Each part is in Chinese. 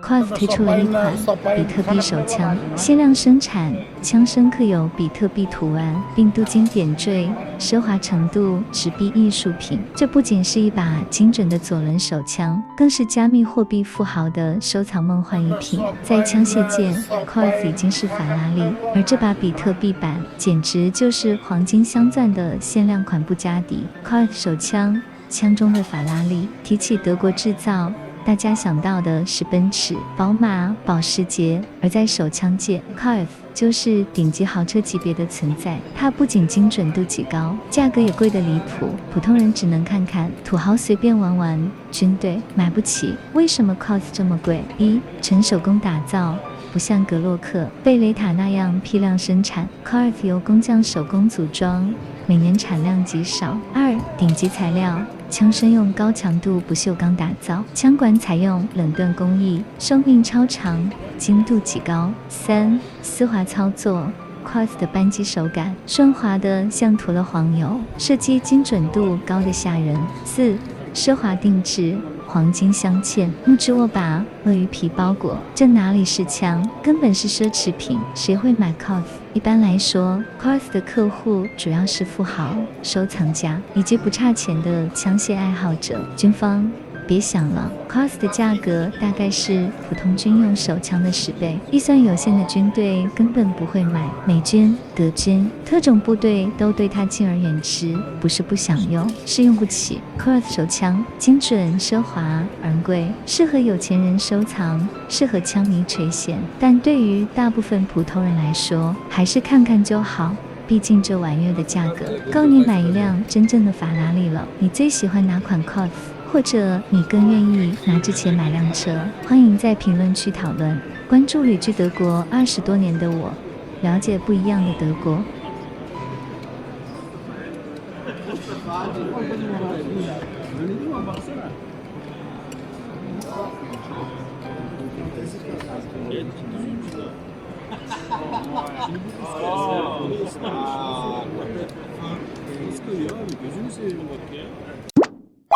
，Colt 推出了一款比特币手枪，限量生产，枪身刻有比特币图案，并镀金点缀，奢华程度直逼艺术品。这不仅是一把精准的左轮手枪，更是加密货币富豪的收藏梦幻一品。在枪械界 ，Colt 已经是法拉利，而这把比特币版简直就是黄金镶钻的限量款布加迪。Colt 手枪，枪中的法拉利。提起德国制造，大家想到的是奔驰、宝马、保时捷，而在手枪界 ，Colt 就是顶级豪车级别的存在。它不仅精准度极高，价格也贵得离谱，普通人只能看看，土豪随便玩玩，军队买不起。为什么 Colt 这么贵？一，纯手工打造。不像格洛克、贝雷塔那样批量生产 ，Colt 由工匠手工组装，每年产量极少。二，顶级材料，枪身用高强度不锈钢打造，枪管采用冷锻工艺，寿命超长，精度极高。三，丝滑操作。Colt 的扳机手感顺滑的像涂了黄油，射击精准度高的吓人。四，奢华定制。黄金镶嵌，木质握把，鳄鱼皮包裹，这哪里是枪，根本是奢侈品，谁会买 Colt？ 一般来说 ，Colt 的客户主要是富豪、收藏家以及不差钱的枪械爱好者。军方别想了 ，Colt 的价格大概是普通军用手枪的10倍，预算有限的军队根本不会买。美军、德军、特种部队都对它敬而远之，不是不想用，是用不起。Colt 手枪精准、奢华、昂贵，适合有钱人收藏，适合枪迷垂涎，但对于大部分普通人来说，还是看看就好。毕竟这玩意儿的价格够你买一辆真正的法拉利了。你最喜欢哪款 Colt？或者你更愿意拿着钱买辆车？欢迎在评论区讨论。关注旅居德国20多年的我，了解不一样的德国。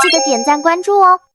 记得点赞关注哦。